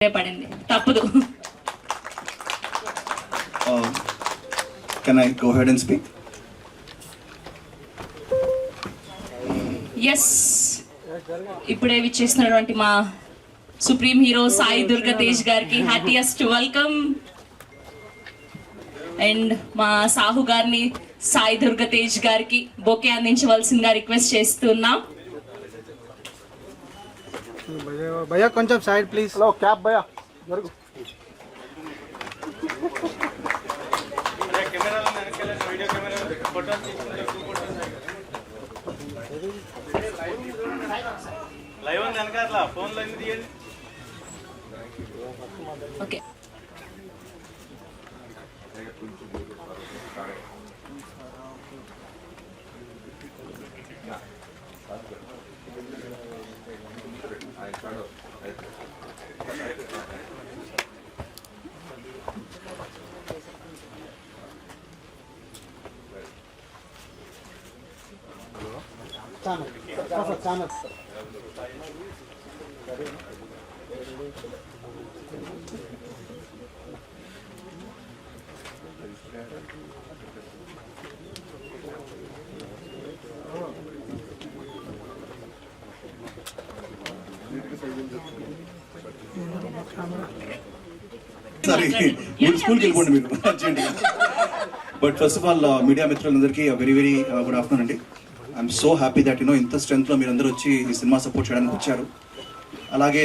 పడింది తప్పదు. Can I go ahead and speak? Yes, ఇప్పుడే విచ్చేసినటువంటి మా సుప్రీం హీరో సాయి దుర్గా తేజ్ గారికి హ్యాపీయెస్ట్ వెల్కమ్. అండ్ మా సాహు గారిని సాయి దుర్గా తేజ్ గారికి బొకే అందించవలసిందిగా రిక్వెస్ట్ చేస్తున్నాం. भैया కొంచెం సైడ్ ప్లీజ్. హలో క్యాప్ భయ్యా జరుగు. లైవ్ ఉంది వెనక అట్లా ఫోన్ లైన్ తీయండి. ఓకే, ఛానల్ సారీ, మీరు స్కూల్కి వెళ్ళిపోండి మీరు అర్జెంట్గా. But first of all media మిత్రులందరికీ వెరీ వెరీ గుడ్ ఆఫ్టర్నూన్ అండి. ఐఎమ్ సో హ్యాపీ దట్ ఇంత స్ట్రెంత్లో మీరు అందరూ వచ్చి ఈ సినిమా సపోర్ట్ చేయడానికి వచ్చారు. అలాగే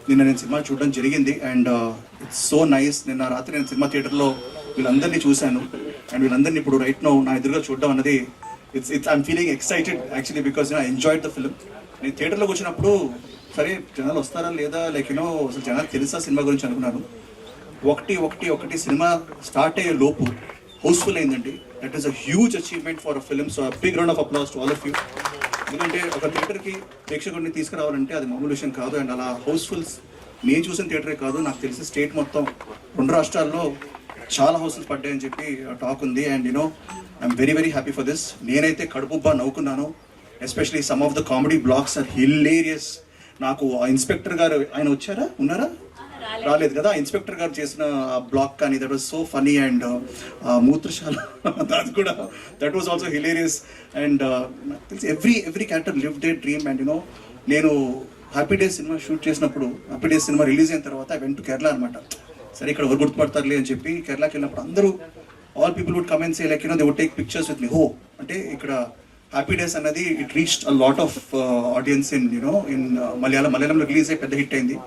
నిన్న నేను సినిమా చూడడం జరిగింది అండ్ ఇట్స్ సో నైస్. నిన్న రాత్రి నేను సినిమా థియేటర్లో వీళ్ళందరినీ చూశాను అండ్ వీళ్ళందరినీ ఇప్పుడు రైట్ నో నా ఎదురుగా చూడడం అన్నది it's I'm feeling excited actually because I enjoyed the film. నేను థియేటర్లోకి వచ్చినప్పుడు సరే జనాలు వస్తారా లేదా లైక్ అసలు జనాలు తెలుసా సినిమా గురించి అనుకున్నాను. ఒకటి సినిమా స్టార్ట్ అయ్యే లోపు హౌస్ఫుల్ అయిందండి. That is a huge achievement for a film. So big round of applause to all of you. ఎందుకంటే ఒక థియేటర్కి ప్రేక్షకుడిని తీసుకురావాలంటే అది మామూలు విషయం కాదు. అండ్ అలా హౌస్ఫుల్స్ నేను చూసిన థియేటరే కాదు, నాకు తెలిసి స్టేట్ మొత్తం 2 రాష్ట్రాల్లో చాలా హౌస్ఫుల్స్ పడ్డాయని చెప్పి టాక్ ఉంది. And I am very very happy for this. నేనైతే కడుపుబ్బా నవ్వుకున్నాను. Especially some of the comedy blocks are hilarious. నాకు ఆ ఇన్స్పెక్టర్ గారు ఆయన వచ్చారా ఉన్నారా రాలేదు కదా, ఇన్స్పెక్టర్ గారు చేసిన బ్లాక్ కానీ that was so funny. And మూత్రశాల అది కూడా that was also hilarious. And నాకు తెలిసి every character live the dream. And నేను హ్యాపీ డేస్ సినిమా షూట్ చేసినప్పుడు, హ్యాపీ డేస్ సినిమా రిలీజ్ అయిన తర్వాత ఐ వెంట్ టు కేరళ అనమాట. సరే ఇక్కడ ఎవరు గుర్తుపడతారులే అని చెప్పి కేరళకి వెళ్ళినప్పుడు అందరూ all people would come and say like they would take pictures with me. హో అంటే ఇక్కడ హ్యాపీ డేస్ అన్నది it reached a lot of audience in in మలయాళంలో రిలీజ్ అయ్యి పెద్ద హిట్ అయింది.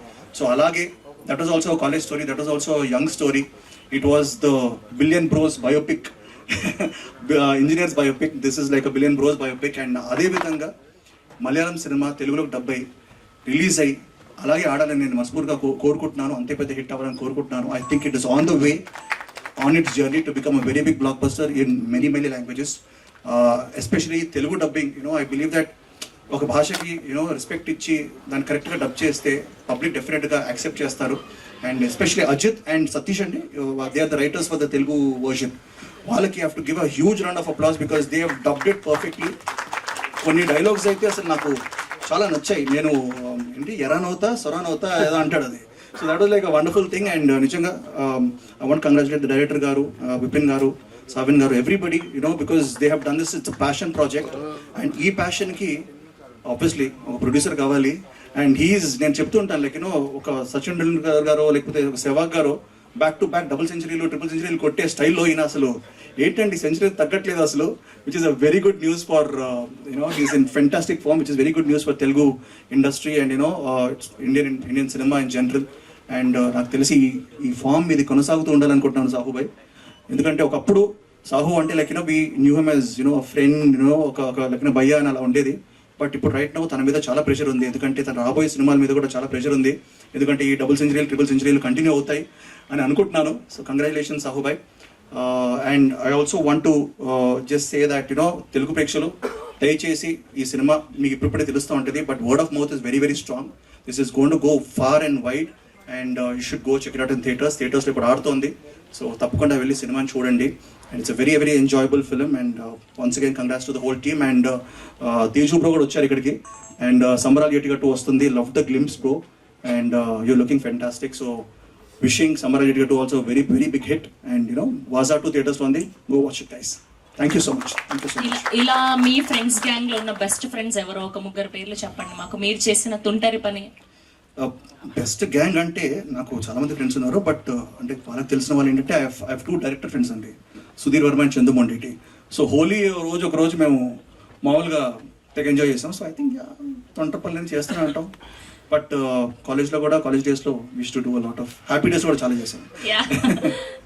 సో అలాగే that was also a college story, that was also a young story. It was the Billion Bros biopic, engineers biopic. This is like a Billion Bros biopic. And అదే విధంగా Malayalam cinema తెలుగులోకి dub అయ్యి release అయ్యి అలాగే ఆడాలని నేను మనస్ఫూర్తిగా కోరుకుంటున్నాను. అంతే పెద్ద హిట్ అవ్వాలని కోరుకుంటున్నాను. I think it is on the way, on its journey to become a very big blockbuster in many languages. Especially Telugu dubbing. I believe that ఒక భాషకి రెస్పెక్ట్ ఇచ్చి దాన్ని కరెక్ట్గా డబ్ చేస్తే పబ్లిక్ డెఫినెట్గా యాక్సెప్ట్ చేస్తారు. And especially Ajith and Satish అండి, they are the writers for the Telugu version. వాళ్ళకి have to give a huge round of applause because they have dubbed it perfectly. కొన్ని డైలాగ్స్ అయితే అసలు నాకు చాలా నచ్చాయి. నేను ఏంటి ఎరానవుతా సొరానవుతా ఏదో అంటాడు అది. So that was like a wonderful thing. And నిజంగా I want congratulate the director గారు, విపిన్ గారు, సావిన్ గారు, everybody because they have done this. It's a passion project. And ఈ ప్యాషన్కి ఆబ్వియస్లీ ఒక ప్రొడ్యూసర్ కావాలి. అండ్ నేను చెప్తూ ఉంటాను లైక్ ఒక సచిన్ టెండూల్కర్ గారు లేకపోతే ఒక సెవాగ్ గారు బ్యాక్ టు బ్యాక్ డబుల్ సెంచరీలు, ట్రిపుల్ సెంచరీలు కొట్టే స్టైల్లో ఈయన అసలు ఏంటండి సెంచరీ తగ్గట్లేదు అసలు. Which is a very good news for he's in fantastic form, which is very good news for Telugu industry and Indian cinema in general. అండ్ నాకు తెలిసి ఈ ఫామ్ ఇది కొనసాగుతూ ఉండాలనుకుంటున్నాను సాహుబాయ్. ఎందుకంటే ఒకప్పుడు సాహు అంటే like we knew him as friend, ఒక లైక్ భయ్యా అని అలా ఉండేది. బట్ ఇప్పుడు రైట్ నౌ తన మీద చాలా ప్రెషర్ ఉంది. ఎందుకంటే తన రాబోయే సినిమాల మీద కూడా చాలా ప్రెషర్ ఉంది. ఎందుకంటే ఈ డబుల్ సెంచరీలు, ట్రిపుల్ సెంచరీలు కంటిన్యూ అవుతాయి అని అనుకుంటున్నాను. So congratulations Sahubhai. And I also want to just say that Telugu ప్రేక్షకులు దయచేసి ఈ సినిమా మీకు ఇప్పుడిప్పుడే తెలుస్తూ ఉంటుంది. But word of mouth is very very strong. This is gonna go far and wide and you should go check it out in థియేటర్స్లో ఇప్పుడు ఆడుతోంది. So తప్పకుండా వెళ్ళి సినిమాని చూడండి. And it's a very very enjoyable film. And once again congrats to the whole team. And Teju bro kuda vachcharu ikkadiki. And Sambaral Yetigattu vastundi. Love the glimpse bro. and you're looking fantastic. So wishing Samarajit to also a very, very big hit, and Vaza 2 theaters on the go watch it, guys. Thank you so much. Thank you so much. ఇలా మీ friends gang లో ఉన్న best friends ఎవరో ఒక ముగ్గురు పేర్లు చెప్పండి మాకు, మీరు చేసిన తుంటరి పని. బెస్ట్ గ్యాంగ్ అంటే నాకు చాలా మంది ఫ్రెండ్స్ ఉన్నారు, బట్ అంటే వాళ్ళకి తెలిసిన వాళ్ళు ఏంటంటే ఐ హావ్ 2 డైరెక్టర్ ఫ్రెండ్స్ అండి, సుధీర్ వర్మ అండ్ చందు మొండిటి. సో హోలీ ఒక రోజు మేము మామూలుగా తెగ ఎంజాయ్ చేసాం. సో ఐ థింక్ తొంటపల్లి చేస్తూనే ఉంటాం, బట్ కాలేజ్లో కూడా కాలేజ్ డేస్లో wish to do a lot of Happy Days కూడా చాలా చేశాను.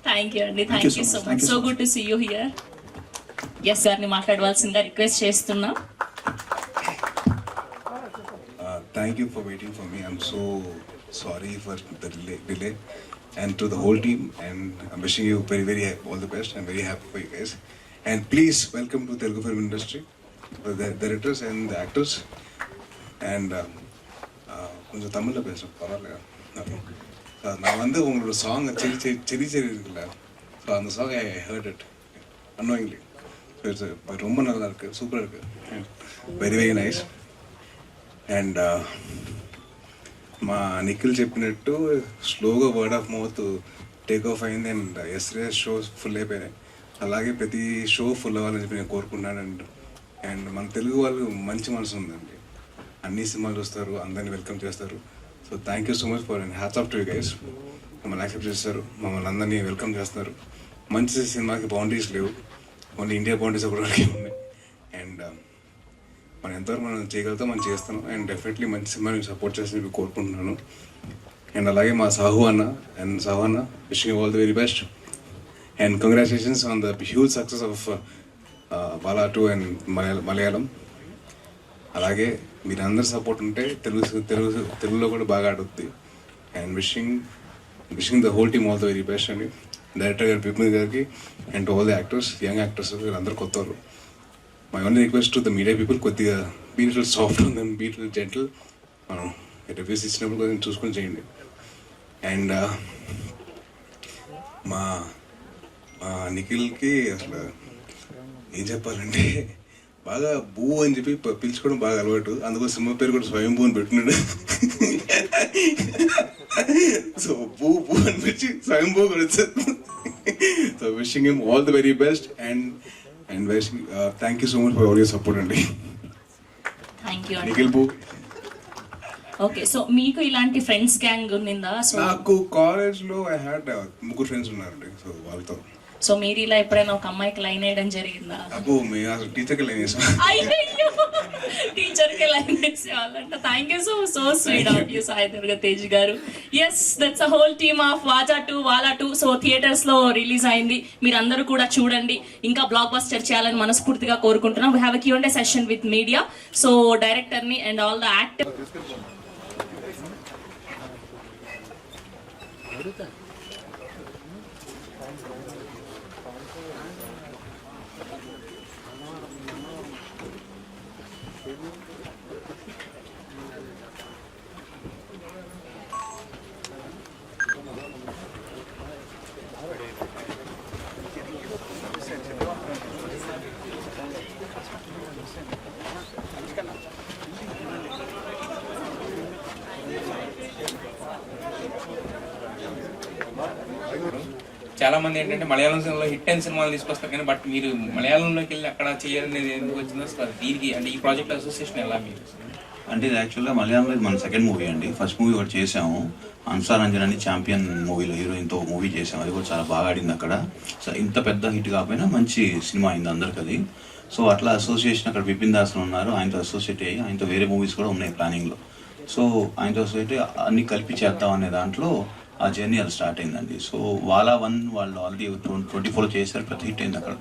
థ్యాంక్ యూ అండి, thank you so much. So good to see you here. S గారిని మాట్లాడవలసిందిగా రిక్వెస్ట్ చేస్తున్నా. Thank you for waiting for me. I'm so sorry for the delay. And to the whole team, and I'm wishing you very, very all the best. I'm very happy for you guys. And please welcome to Telugu film industry, the directors and the actors. And கொஞ்சம் தமிழ்ல பேசுறேன் பரவாயில்லையா? நான் வந்து உங்களோட song செரி இருக்குல்ல, so அந்த song I heard it annoyingly. ரொம்ப நல்லா இருக்கு, சூப்பராக இருக்கு, వెరీ వెరీ నైస్. అండ్ మా నిఖిల్ చెప్పినట్టు స్లోగా word of mouth take off అయింది, అండ్ ఎస్రే షోస్ ఫుల్ అయిపోయినాయి. అలాగే ప్రతి షో ఫుల్ అవ్వాలని చెప్పి నేను కోరుకున్నాను. అండ్ మన తెలుగు వాళ్ళు మంచి మనసు ఉందండి, అన్ని సినిమాలు చూస్తారు, అందరినీ వెల్కమ్ చేస్తారు. So thank you so much for and hats off to you guys. మమ్మల్ని యాక్సెప్ట్ చేస్తారు, మమ్మల్ని అందరినీ వెల్కమ్ చేస్తున్నారు. మంచి సినిమాకి బౌండరీస్ లేవు, ఓన్లీ ఇండియా బౌండరీస్ ఒకటి ఉన్నాయి. అండ్ మనం ఎంతవరకు మనం చేయగలుగుతాం మనం చేస్తాం. అండ్ డెఫినెట్లీ మంచి సినిమాని సపోర్ట్ చేసి కోరుకుంటున్నాను. అండ్ అలాగే మా సాహు అన్న wishing you all the very best. And congratulations on the huge success of Vaazha 2 and Malayalam. అలాగే మీరు అందరు సపోర్ట్ ఉంటే తెలుగులో కూడా బాగా ఆడుద్ది. And wishing the whole team all the very best అండి. డైరెక్టర్ గారు బిపిన్ గారికి and all the actors, young actors వీళ్ళందరూ కొత్త వాళ్ళు. My only request to the media people, కొద్దిగా be little soft and be little gentle. మనం రివ్యూస్ ఇచ్చినప్పుడు కొంచెం చూసుకొని చేయండి. అండ్ మా నిఖిల్కి అసలు ఏం చెప్పాలంటే బాగా బూ అని చెప్పి పిలుచుకోవడం బాగా అలవాటు. అందుకో సినిమా పేరు కూడా స్వయంభూ అని పెట్టినాడు. సో బూ అని పిలిచి స్వయంభూ కూడా వచ్చారు. So wishing him all the very best and thank you so much for all your support అండి. థ్యాంక్ యూ నిఖిల్ బూ. ఓకే, సో మీకు ఇలాంటి ఫ్రెండ్స్ గ్యాంగ్ ఉన్నిందా? సో నాకు కాలేజ్లో ఐ హ్యాడ్ 3 ఫ్రెండ్స్ ఉన్నారండి. సో వాళ్ళతో సో మీరు ఇలా ఎప్పుడైనా ఒక అమ్మాయికి లైన్ వేయడం జరిగిందా? అబ్బో మేము అసలు టీచర్కి లైన్ వేసాం. టీచర్కి లైన్ వేసేవాళ్ళంట. Thank you so sweet of you Sai Durga Tej గారు. Yes, that's a whole team of Vaazha 2 Vaazha 2. So theatres లో రిలీజ్ అయింది, మీరందరూ కూడా చూడండి, ఇంకా బ్లాక్ బస్టర్ చేయాలని మనస్ఫూర్తిగా కోరుకుంటున్నాం. We have a Q&A session with media. So director ని అండ్ ఆల్ ద యాక్టర్ చాలా మంది ఏంటంటే మలయాళం సినిమాలో హిట్ అయిన సినిమాలు తీసుకొస్తారు కానీ బట్ మీరు మలయాళంలోకి వెళ్ళి అక్కడ చేయాలనేది ఎందుకు వచ్చిందో అసలు దీనికి అంటే ఈ ప్రాజెక్ట్ అసోసియేషన్ ఎలా మీరు? అంటే ఇది యాక్చువల్గా మలయాళంలో ఇది మన సెకండ్ మూవీ అండి. ఫస్ట్ మూవీ ఒకటి చేసాము, అంసారంజన్ అని ఛాంపియన్ మూవీలో హీరోయిన్తో మూవీ చేసాము, అది కూడా చాలా బాగా ఆడింది అక్కడ. సో ఇంత పెద్ద హిట్ కాకపోయినా మంచి సినిమా అయింది అందరికి అది. సో అట్లా అసోసియేషన్ అక్కడ విపిన్ దాస్ ఉన్నారు, ఆయనతో అసోసియేట్ అయ్యి ఆయనతో వేరే మూవీస్ కూడా ఉన్నాయి ప్లానింగ్లో. సో ఆయనతో అసోసియేట్ అన్ని కలిపి చేద్దాం అనే దాంట్లో ఆ జర్నీ అది స్టార్ట్ అయిందండి. సో వాలా 1 వాళ్ళు ఆల్రెడీ 24 చేశారు, ప్రతి హిట్ అయింది అక్కడ.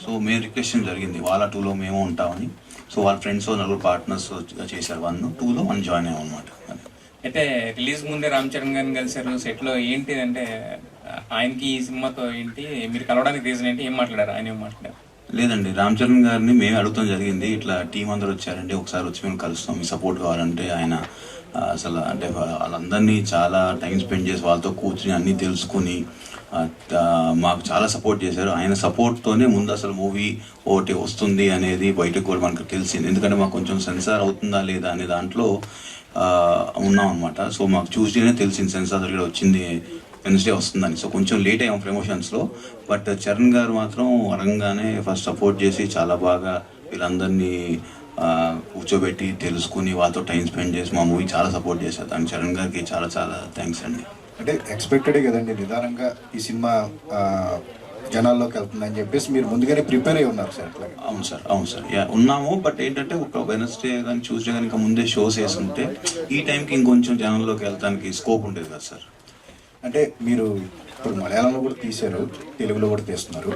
సో మేము రిక్వెస్ట్ జరిగింది వాలా 2లో మేము ఉంటామని. సో వాళ్ళ ఫ్రెండ్స్ 4 పార్ట్నర్స్ చేశారు 1, 2లో మనం జాయిన్ అయ్యాం అనమాట. అయితే రిలీజ్ ముందే రామ్ చరణ్ గారిని కలిసారు సెట్లో. ఏంటి అంటే ఆయనకి ఈ సినిమాతో ఏంటి మీరు కలవడానికి రీజన్ ఏంటి, ఏం మాట్లాడారు, ఆయన ఏం మాట్లాడారు? లేదండి, రామ్ చరణ్ గారిని మేము అడుగుతాం జరిగింది, ఇట్లా టీం అందరూ వచ్చారండి, ఒకసారి వచ్చి మేము కలుస్తాం, మీ సపోర్ట్ కావాలంటే. ఆయన అసలు అంటే వాళ్ళందరినీ చాలా టైం స్పెండ్ చేసి వాళ్ళతో కూర్చుని అన్నీ తెలుసుకుని మాకు చాలా సపోర్ట్ చేశారు. ఆయన సపోర్ట్తోనే ముందు అసలు మూవీ ఒకటి వస్తుంది అనేది బయటకు కూడా మనకు తెలిసింది. ఎందుకంటే మాకు కొంచెం సెన్సార్ అవుతుందా లేదా అనే దాంట్లో ఉన్నాం అనమాట. సో మాకు ట్యూస్డేనే తెలిసింది సెన్సార్ సర్టిఫికేట్ వచ్చింది, వెన్స్డే వస్తుందని. సో కొంచెం లేట్ అయ్యాం ప్రమోషన్స్లో. బట్ చరణ్ గారు మాత్రం అడగంగానే ఫస్ట్ సపోర్ట్ చేసి చాలా బాగా వీళ్ళందరినీ కూర్చోబెట్టి తెలుసుకుని వాళ్ళతో టైం స్పెండ్ చేసి మా మూవీ చాలా సపోర్ట్ చేశారు. దానికి చరణ్ గారికి చాలా చాలా థ్యాంక్స్ అండి. అంటే ఎక్స్పెక్టెడే కదండి, నిదానంగా ఈ సినిమా జనాల్లోకి వెళ్తుందని చెప్పేసి మీరు ముందుగానే ప్రిపేర్ అయి ఉన్నారు సార్ అట్లాగే. అవును సార్, అవును సార్, ఉన్నాము. బట్ ఏంటంటే ఒక వెనస్డే కానీ ట్యూస్డే కానీ ఇంకా ముందే షోస్ వేస్తుంటే ఈ టైంకి ఇంకొంచెం జనంలోకి వెళ్తానికి స్కోప్ ఉండేది కదా సార్. అంటే మీరు ఇప్పుడు మలయాళంలో కూడా తీశారు, తెలుగులో కూడా తీస్తున్నారు.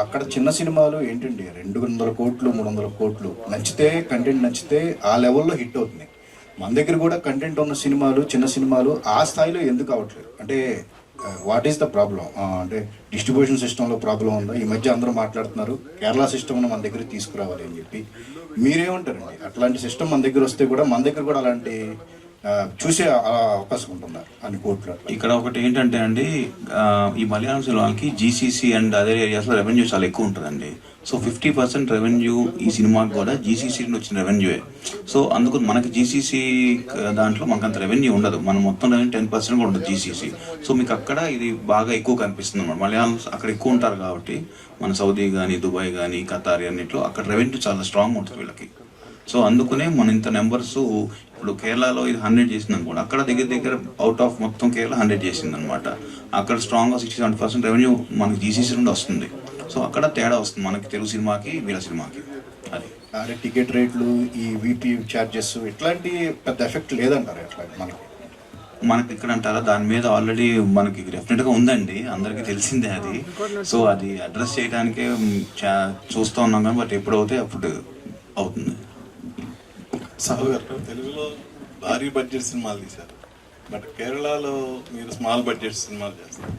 అక్కడ చిన్న సినిమాలు ఏంటండి 200 కోట్లు 300 కోట్లు నచ్చితే, కంటెంట్ నచ్చితే ఆ లెవెల్లో హిట్ అవుతుంది. మన దగ్గర కూడా కంటెంట్ ఉన్న సినిమాలు, చిన్న సినిమాలు ఆ స్థాయిలో ఎందుకు అవ్వట్లేదు? అంటే వాట్ ఈస్ ద ప్రాబ్లం? అంటే డిస్ట్రిబ్యూషన్ సిస్టంలో ప్రాబ్లం ఉందా? ఈ మధ్య అందరూ మాట్లాడుతున్నారు కేరళ సిస్టమ్ను మన దగ్గర తీసుకురావాలి అని చెప్పి. మీరేమంటారండి? అట్లాంటి సిస్టమ్ మన దగ్గర వస్తే కూడా మన దగ్గర కూడా అలాంటి చూసే అవకాశం ఉంటుందా అన్ని కోట్లు? ఇక్కడ ఒకటి ఏంటంటే అండి, ఈ మలయాళం సినిమాకి జీసీసీ అండ్ అదర్ ఏరియాస్లో రెవెన్యూ చాలా ఎక్కువ ఉంటుందండి. సో 50% రెవెన్యూ ఈ సినిమాకి కూడా జీసీసీ నుండి వచ్చిన రెవెన్యూయే. సో అందుకు మనకి జీసీసీ దాంట్లో మనకు అంత రెవెన్యూ ఉండదు. మనం మొత్తం రెవెన్యూ 10% కూడా ఉండదు జీసీసీ. సో మీకు అక్కడ ఇది బాగా ఎక్కువ కనిపిస్తుంది అన్నమాట. మలయాళం అక్కడ ఎక్కువ ఉంటారు కాబట్టి, మన సౌదీ కానీ, దుబాయ్ కానీ, ఖతార్ అన్నిట్లో అక్కడ రెవెన్యూ చాలా స్ట్రాంగ్ ఉంటుంది వీళ్ళకి. సో అందుకనే మన ఇంత నెంబర్స్, ఇప్పుడు కేరళలో ఇది 100 చేసింది అనుకోండి, అక్కడ దగ్గర దగ్గర అవుట్ ఆఫ్ మొత్తం కేరళ 100 చేసింది అనమాట. అక్కడ స్ట్రాంగ్గా 60-70% రెవెన్యూ మనకి జీసీసీ నుండి వస్తుంది. సో అక్కడ తేడా వస్తుంది మనకి తెలుగు సినిమాకి వీళ్ళ సినిమాకి. అది అంటే టికెట్ రేట్లు, ఈ వీపీ ఛార్జెస్ ఇట్లాంటి పెద్ద ఎఫెక్ట్ లేదంటారు ఎట్లా మనకి ఇక్కడ అంటారా? దాని మీద ఆల్రెడీ మనకి డెఫినెట్గా ఉందండి, అందరికీ తెలిసిందే అది. సో అది అడ్రస్ చేయడానికే చూస్తూ ఉన్నాం కానీ, బట్ ఎప్పుడవుతే అప్పుడు అవుతుంది. సాహు గారు తెలుగులో భారీ బడ్జెట్ సినిమాలు తీశారు, బట్ కేరళలో మీరు స్మాల్ బడ్జెట్ సినిమాలు చేస్తారు.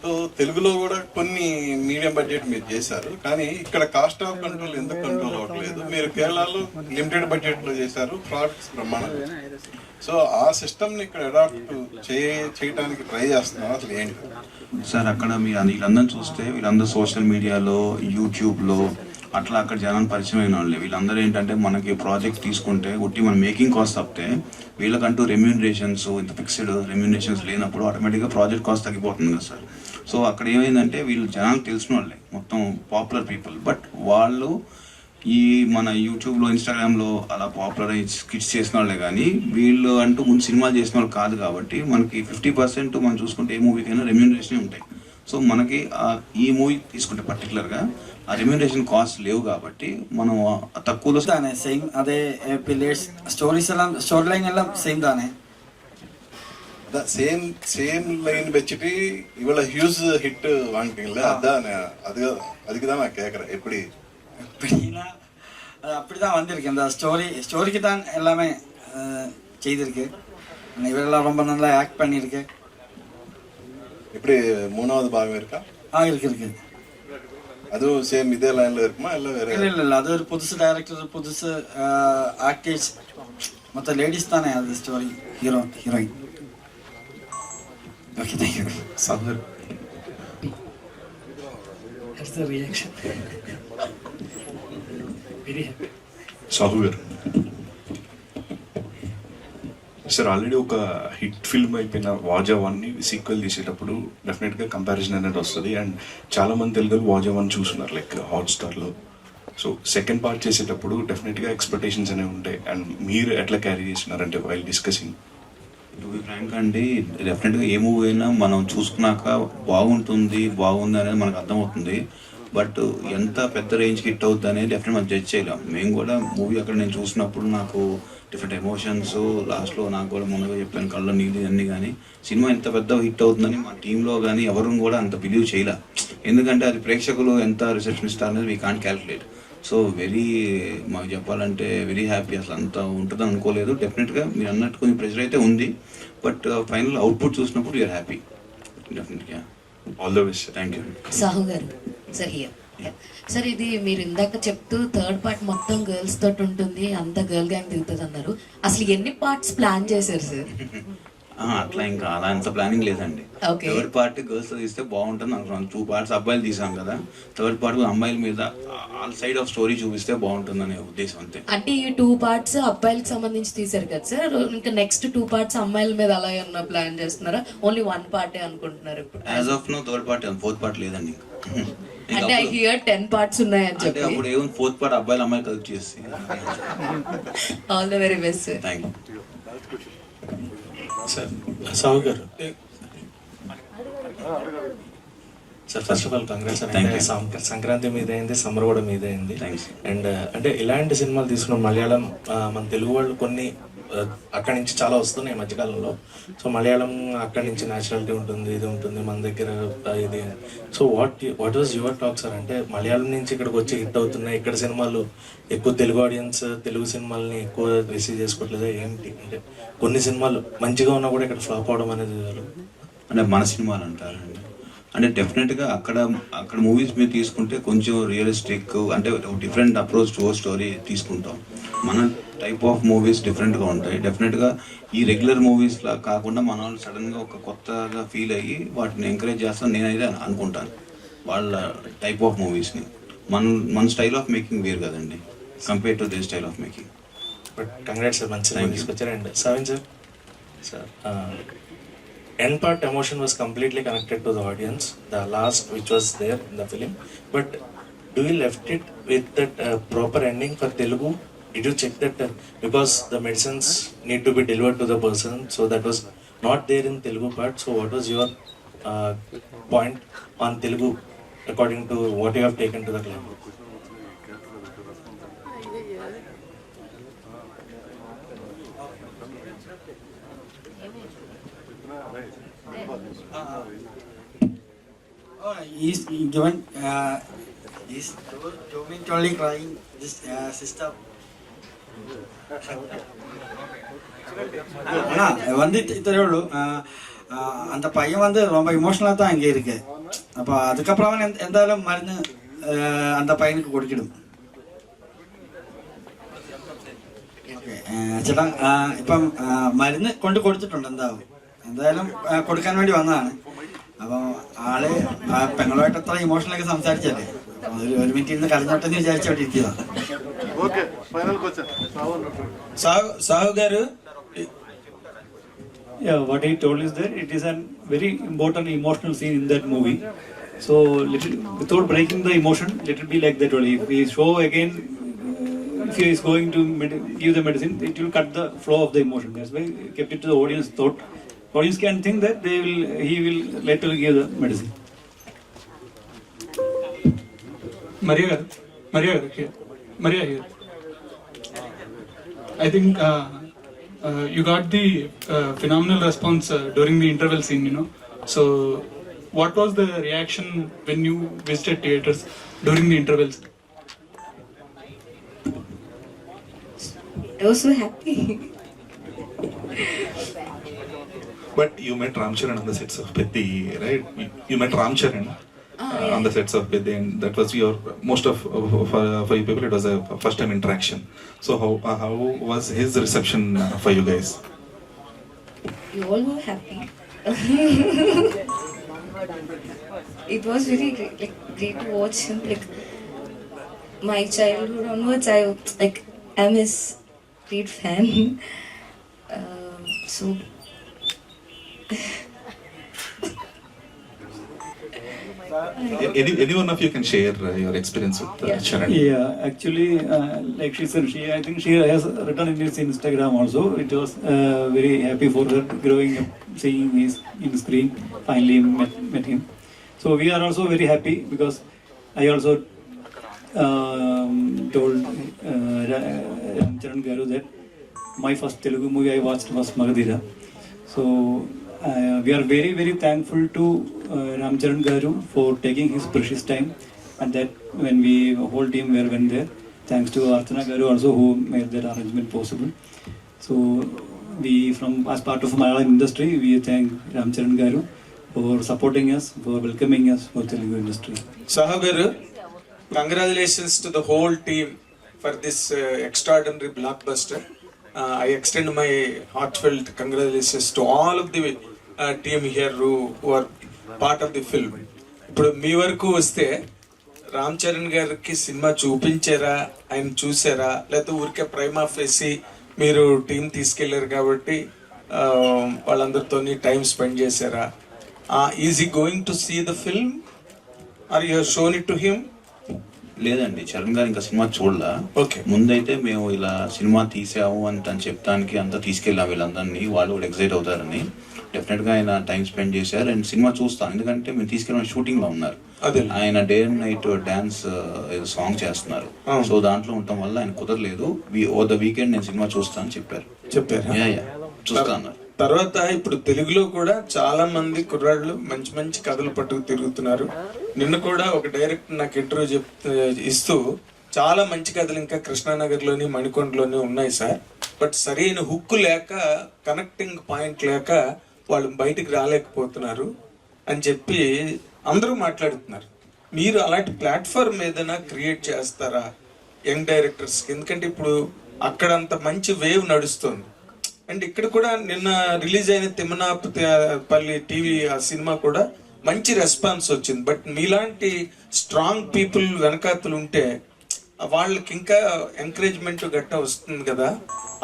సో తెలుగులో కూడా కొన్ని మీడియం బడ్జెట్ మీరు చేశారు, కానీ ఇక్కడ కాస్ట్ ఆఫ్ కంట్రోల్ ఎందుకు కంట్రోల్ అవ్వట్లేదు? మీరు కేరళలో లిమిటెడ్ బడ్జెట్లో చేశారు, ప్రాడక్ట్స్ బ్రహ్మాండం. సో ఆ సిస్టమ్ని ఇక్కడ అడాప్ట్ చేయడానికి ట్రై చేస్తున్నారు, అసలు ఏంటి సార్? అక్కడ మీరు వీళ్ళందరూ చూస్తే వీళ్ళందరూ సోషల్ మీడియాలో, యూట్యూబ్లో అట్లా అక్కడ జనాన్ని పరిచయం అయిన వాళ్ళే. వీళ్ళందరూ ఏంటంటే మనకి ప్రాజెక్ట్ తీసుకుంటే ఒట్టి మన మేకింగ్ కాస్ట్ తప్పితే వీళ్ళకంటూ రెమ్యూనరేషన్స్, ఇంత ఫిక్స్డ్ రెమ్యూనరేషన్స్ లేనప్పుడు ఆటోమేటిక్గా ప్రాజెక్ట్ కాస్ట్ తగ్గిపోతుంది కదా సార్. సో అక్కడ ఏమైందంటే వీళ్ళు జనాలకు తెలిసిన వాళ్ళే, మొత్తం పాపులర్ పీపుల్. బట్ వాళ్ళు ఈ మన యూట్యూబ్లో, ఇన్స్టాగ్రామ్లో అలా పాపులర్ స్కిట్స్ చేసిన వాళ్ళే కానీ వీళ్ళు అంటూ ముందు సినిమాలు చేసిన వాళ్ళు కాదు. కాబట్టి మనకి 50% మనం చూసుకుంటే ఏ మూవీకైనా రెమ్యూనరేషన్ ఉంటాయి. సో మనకి ఈ మూవీ తీసుకుంటే పర్టికులర్గా ఆ రెమ్యూనరేషన్ కాస్ట్ లేవు కాబట్టి మనం తక్కువలో సేమ్ అదే పిల్లర్స్ స్టోరీ లైన్ ఎல்லாம் సేమ్ தானே. சேம் லைன் வச்சுட்டு இவ்வளோ ஹியூஜ் ஹிட் வாங்கிட்டீங்களா? அதான் அதுக்கு தான் நான் கேட்குறேன். எப்படி எப்படின்னா அது அப்படி தான் வந்திருக்கு. அந்த ஸ்டோரிக்கு தான் எல்லாமே செய்திருக்கு. இவரெல்லாம் ரொம்ப நல்லா ஆக்ட் பண்ணியிருக்கு. எப்படி மூணாவது பாகம் இருக்கா? இருக்கு. அதுவும் சேம் இதே லைன்ல இருக்குமா இல்லை வேற? இல்லை அது ஒரு புதுசு டைரக்டர், புதுசு ஆக்டர்ஸ், மற்ற லேடிஸ் தானே அது story, heroine. Okay, thank you. Sir That's the reaction. Very happy. Sahu గారు సార్, ఆల్రెడీ ఒక హిట్ ఫిల్మ్ అయిపోయిన వాజా 1ని సీక్వెల్ తీసేటప్పుడు డెఫినెట్గా కంపారిజన్ అనేది వస్తుంది. అండ్ చాలామంది తెలుగు వాజా 1 చూస్తున్నారు లైక్ హాట్స్టార్లో. సో సెకండ్ పార్ట్ చేసేటప్పుడు డెఫినెట్గా ఎక్స్పెక్టేషన్స్ అనేవి ఉంటాయి. అండ్ మీరు ఎట్లా క్యారీ చేస్తున్నారంటే while discussing? To be frank అండి, డెఫినెట్గా ఏ మూవీ అయినా మనం చూసుకున్నాక బాగుంది అనేది మనకు అర్థమవుతుంది. బట్ ఎంత పెద్ద రేంజ్కి హిట్ అవుతుంది అనేది డెఫినెట్ మనం జడ్జ్ చేయలేం. మేము కూడా మూవీ అక్కడ నేను చూసినప్పుడు నాకు డిఫరెంట్ ఎమోషన్స్, లాస్ట్లో నాకు కూడా ముందుగా చెప్పాను కళ్ళ నీళ్ళు అన్నీ. కానీ సినిమా ఎంత పెద్ద హిట్ అవుతుందని మా టీంలో కానీ ఎవరు కూడా అంత బిలీవ్ చేయలే. ఎందుకంటే అది ప్రేక్షకులు ఎంత రిసెప్షన్ ఇస్తారు అనేది వీ కాంట్ క్యాల్కులేట్. సో మాకు చెప్పాలంటే వెరీ హ్యాపీ. అసలు అంత ఉంటుందని అనుకోలేదు. డెఫినెట్గా మీరు అన్నట్టు కొంచెం ప్రెషర్ అయితే ఉంది, బట్ ఫైనల్ అవుట్పుట్ చూసినప్పుడు యూఆర్ హ్యాపీ డెఫినెట్గా. All the best. Thank you. Sahu గారు సార్ హియర్. సార్ ఇది మీరు ఇందాక చెప్తూ థర్డ్ పార్ట్ మొత్తం గర్ల్స్ తోటి ఉంటుంది, అంత గర్ల్ గ్యాంగ్ దిగుతుంది అన్నారు. అసలు ఎన్ని పార్ట్స్ ప్లాన్ చేశారు సార్? అట్లా ఇంకా అలా అంత ప్లానింగ్ లేదండి. Okay. థర్డ్ పార్ట్ గర్ల్స్ తీస్తే బాగుంటుంది అనుకున్నాను. 2 parts అబ్బాయిలు తీసాం కదా, థర్డ్ పార్ట్ అమ్మాయిల మీద ఆల్ సైడ్ ఆఫ్ స్టోరీ చూపిస్తే బాగుంటుంది అనే ఉద్దేశం అంతే. అంటే ఈ 2 parts అబ్బాయిలకు సంబంధించి తీశారు కదా సార్, ఇంకా నెక్స్ట్ 2 parts అమ్మాయిల మీద అలా ఏమన్నా ప్లాన్ చేస్తున్నారా? ఓన్లీ 1 part అనుకుంటున్నారు ఇప్పుడు? As of now third part, fourth part లేదండి. అంటే ఐ హియర్ 10 parts ఉన్నాయని అంటే చెప్పి. అప్పుడు ఏముంది, ఫోర్త్ పార్ట్ అబ్బాయిలు అమ్మాయిలు కలిసి చేసి. All the very best sir. Thank you sir. Sahu గారు sir, first of all congrats Thank అంటే you. సంక్రాంతి మీద అయింది, సమ్మర్ కూడా మీద అయింది. Thanks. అండ్ అంటే ఇలాంటి సినిమాలు తీసుకున్న మలయాళం మన తెలుగు వాళ్ళు కొన్ని అక్కడి నుంచి చాలా వస్తున్నాయి ఈ మధ్యకాలంలో. సో మలయాళం అక్కడి నుంచి న్యాచురాలిటీ ఉంటుంది, ఇది ఉంటుంది, మన దగ్గర ఇది. So what was your talk sir? అంటే మలయాళం నుంచి ఇక్కడికి వచ్చి హిట్ అవుతున్నాయి, ఇక్కడ సినిమాలు ఎక్కువ తెలుగు ఆడియన్స్ తెలుగు సినిమాలని ఎక్కువ రిసీవ్ చేసుకోవట్లేదా ఏంటి? అంటే కొన్ని సినిమాలు మంచిగా ఉన్నా కూడా ఇక్కడ ఫ్లాప్ అవడం అనేది అంటే మన సినిమాలు అంటారండి. అంటే డెఫినెట్గా అక్కడ మూవీస్ మీరు తీసుకుంటే కొంచెం రియలిస్టిక్, అంటే డిఫరెంట్ అప్రోచ్ టు స్టోరీ తీసుకుంటాం. మన టైప్ ఆఫ్ మూవీస్ డిఫరెంట్గా ఉంటాయి. డెఫినెట్గా ఈ రెగ్యులర్ మూవీస్లా కాకుండా మన వాళ్ళు సడన్గా ఒక కొత్తగా ఫీల్ అయ్యి వాటిని ఎంకరేజ్ చేస్తాను నేనైతే అనుకుంటాను. వాళ్ళ టైప్ ఆఫ్ మూవీస్ని మన స్టైల్ ఆఫ్ మేకింగ్ వేరు కదండి compare to they style of making. But congrats sir, మంచి Thank you. తీసుకొచ్చారు. And seven sir end part emotion was completely connected to the audience, the last which was there in the film, but do you left it with that proper ending for Telugu? Did you check that because the medicines need to be delivered to the person, so that was not there in Telugu part? So what was your point on Telugu according to what you have taken to the client? He's given he's only crying this sister. வந்து இத்தனையோடு அந்த பையன் வந்து ரொம்ப இமோஷனலாக தான் அங்கே இருக்கு. அப்போ அதுக்கப்புறம் அவன் எந்தாலும் மருந்து அந்த பையனுக்கு கொடுக்கிடும். ഓക്കെ ചേട്ടാ, ഇപ്പം മരുന്ന് കൊടുത്തിട്ടുണ്ട്. എന്തായാലും കൊടുക്കാൻ വേണ്ടി വന്നതാണ്. അപ്പം ആള് പെങ്ങളുമായിട്ട് അത്ര ഇമോഷണലൊക്കെ സംസാരിച്ചല്ലേ, ഒരു മിനിറ്റ് ഇരുന്ന് കരഞ്ഞോട്ടെ എന്ന് വിചാരിച്ച് അവിടെ ഇരിക്കുന്നതാണ്. సాహు గారు, Yeah, what he told is that it is a very important emotional scene in that movie. So without breaking the emotion, let it be like that only. If we show again, if he is going to give the medicine, it will cut the flow of the emotion. That's why he kept it to the audience thought. Audience can think that he will later give the medicine. Maria here. I think you got the phenomenal response during the interval scene, you know. So, what was the reaction when you visited theaters during the intervals? I was so happy. But you met Ram Charan on the sets of Pethi, right? You met Ram Charan Yeah. on the sets of Pethi, and that was your most of for you people. It was a first time interaction. So how was his reception for you guys? You all were happy. It was very great to watch him. Like my childhood onwards, I'm his great fan. So. Any one of you can share your experience with Charan? Yeah, actually, like she said, I think she has written in his Instagram also. It was very happy for her growing up, seeing his in screen. Finally met him. So we are also very happy because I also told Ram Charan Garu that my first Telugu movie I watched was Magadira. So we are very, very thankful to Ram Charan Garu for taking his precious time, and that when we whole team went there, thanks to Archana Garu also who made that arrangement possible. So we, from as part of Malayalam industry, we thank Ram Charan Garu for supporting us, for welcoming us for Telugu industry. Saha garu, congratulations to the whole team for this extraordinary blockbuster. I extend my heartfelt congratulations to all of the team here who are part of the film. ఇప్పుడు మీ వరకు వస్తే రామ్ చరణ్ గారికి cinema చూపించారా, ఆయన చూసారా, లేకపోతే ఊరికే prima facie మీరు team తీసుకెళ్లారు కాబట్టి వాళ్ళందరితో టైం స్పెండ్ చేశారా? Is he going to see the film or you shown it to him? లేదండి, చరణ్ గారు ఇంకా సినిమా చూడలా. ఓకే, ముందైతే మేము ఇలా సినిమా తీసాము అని తను చెప్తానికి అంతా తీసుకెళ్ళాం వీళ్ళందరినీ, వాళ్ళు కూడా ఎక్సైట్ అవుతారని. డెఫినెట్ గా ఆయన టైం స్పెండ్ చేశారు అండ్ సినిమా చూస్తాను, ఎందుకంటే మేము తీసుకెళ్ళిన షూటింగ్ లో ఉన్నారు. ఆయన day and night dance song చేస్తున్నారు. సో దాంట్లో ఉండటం వల్ల ఆయన కుదరలేదు. ఓ ద వీకెండ్ నేను సినిమా చూస్తాను అని చెప్పారు. చూస్తా అన్నారు. తర్వాత ఇప్పుడు తెలుగులో కూడా చాలా మంది కుర్రాళ్ళు మంచి మంచి కథలు పట్టుకు తిరుగుతున్నారు. నిన్న కూడా ఒక డైరెక్టర్ నాకు ఇంటర్వ్యూ ఇస్తూ చాలా మంచి కథలు ఇంకా కృష్ణానగర్ లోని మణికొండలోని ఉన్నాయి సార్, బట్ సరైన హుక్కు లేక, కనెక్టింగ్ పాయింట్ లేక వాళ్ళు బయటికి రాలేకపోతున్నారు అని చెప్పి అందరూ మాట్లాడుతున్నారు. మీరు అలాంటి ప్లాట్ఫామ్ ఏదైనా క్రియేట్ చేస్తారా యంగ్ డైరెక్టర్స్కి? ఎందుకంటే ఇప్పుడు అక్కడ అంత మంచి వేవ్ నడుస్తుంది అండ్ ఇక్కడ కూడా నిన్న రిలీజ్ అయిన తిమ్మనాపల్లి టీవీ ఆ సినిమా కూడా మంచి రెస్పాన్స్ వచ్చింది. బట్ మీలాంటి స్ట్రాంగ్ పీపుల్ వెనకాతలు ఉంటే వాళ్ళకి ఇంకా ఎంకరేజ్మెంట్ గట్టా వస్తుంది కదా,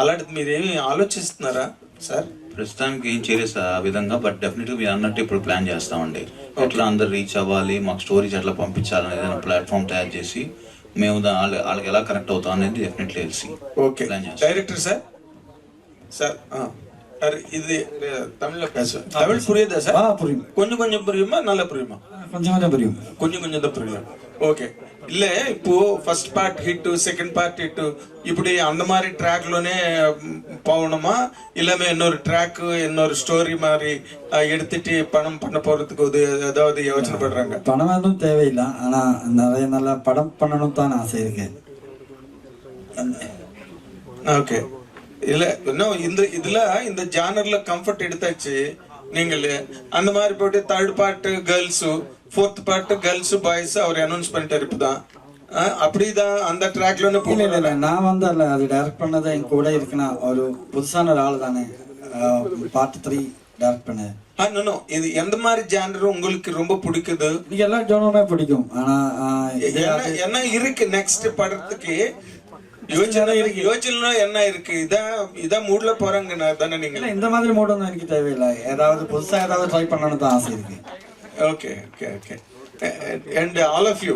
అలాంటిది మీరేమి ఆలోచిస్తున్నారా సార్? ప్రస్తుతానికి ఏం చేయలేదు ఆ విధంగా, బట్ డెఫినెట్ గా మీరు అన్నట్టు ఇప్పుడు ప్లాన్ చేస్తామండి. ఎట్లా అందరు రీచ్ అవ్వాలి, మాకు స్టోరీస్ ఎట్లా పంపించాలని ఏదైనా ప్లాట్ఫామ్ తయారు చేసి మేము వాళ్ళకి ఎలా కనెక్ట్ అవుతాం అనేది డెఫినెట్లీ తెలిసి ప్లాన్ చేస్తాం. డైరెక్టర్ సార్ சார் இது தமிழ்ல பேசுவேன். தமிழ் புரியுதா சார்? புரியும். கொஞ்சம் கொஞ்சம் புரியுமா, நல்லா புரியுமா? கொஞ்சம் கொஞ்சம் புரியும். கொஞ்சம் கொஞ்சம் தான் புரியும். ఓకే, இல்ல இப்போ first part hit, second part hit, ఇప్పుడు அந்த மாதிரி ட்ராக்லோனே போகணுமா, இல்லாம இன்னொரு ட்ராக் இன்னொரு ஸ்டோரி மாதிரி எடுத்துட்டு படம் பண்ண போறதுக்கு ஏதாவது யோசனை பண்றாங்க? பணம் எதுவும் தேவையில்லை, ஆனா நிறைய நல்ல படம் பண்ணணும் தான் ஆசை இருக்கு. ஓகே, இல்ல இன்னும் இதுல இந்த ஜானர்ல கம்ஃபர்ட் எடுத்தாச்சு. நீங்கள் அந்த மாதிரி போட்டு third part girls, fourth part girls boys அவர் அனௌன்ஸ் பண்ணிட்டாரு இப்பதான். அப்படிதான் அந்த ட்ராக்ல இல்ல நான் வந்து அல்ல, அது டைரக்ட் பண்ணது என் கூட இருக்குன்னா ஒரு புதுசான ஒரு ஆள் தானே. பார்ட் 3 டைரக்ட் பண்ண. இது எந்த மாதிரி ஜானர் உங்களுக்கு ரொம்ப பிடிக்குது? எல்லா ஜானருமே பிடிக்கும், ஆனா என்ன இருக்கு நெக்ஸ்ட் படத்துக்கு யோசனை என்ன இருக்கு? இதான் மூட்ல போறாங்க தானே நீங்க? இந்த மாதிரி மூட் ஒன்றும் எனக்கு தேவையில்லை, ஏதாவது புதுசா ஏதாவது ட்ரை பண்ணணும்னு தான் ஆசை இருக்கு. Okay. And all of you,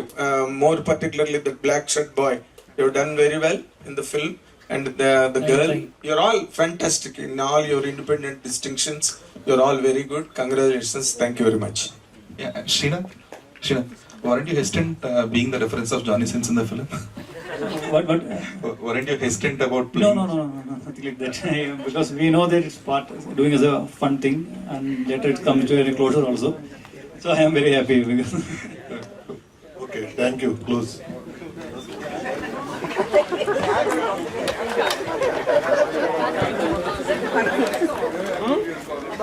more particularly the black shirt boy, you've done very well in the film, and the girl, you're all fantastic in all your independent distinctions. You're all very good. Congratulations. Thank you very much. Yeah, Srinath, weren't you hesitant being the reference of Johnny Sins in the film? What? Weren't you hesitant about playing? No, nothing like that. Because we know that it's doing as a fun thing, and later it comes to a closure also. So I am very happy because. Okay, thank you. Close.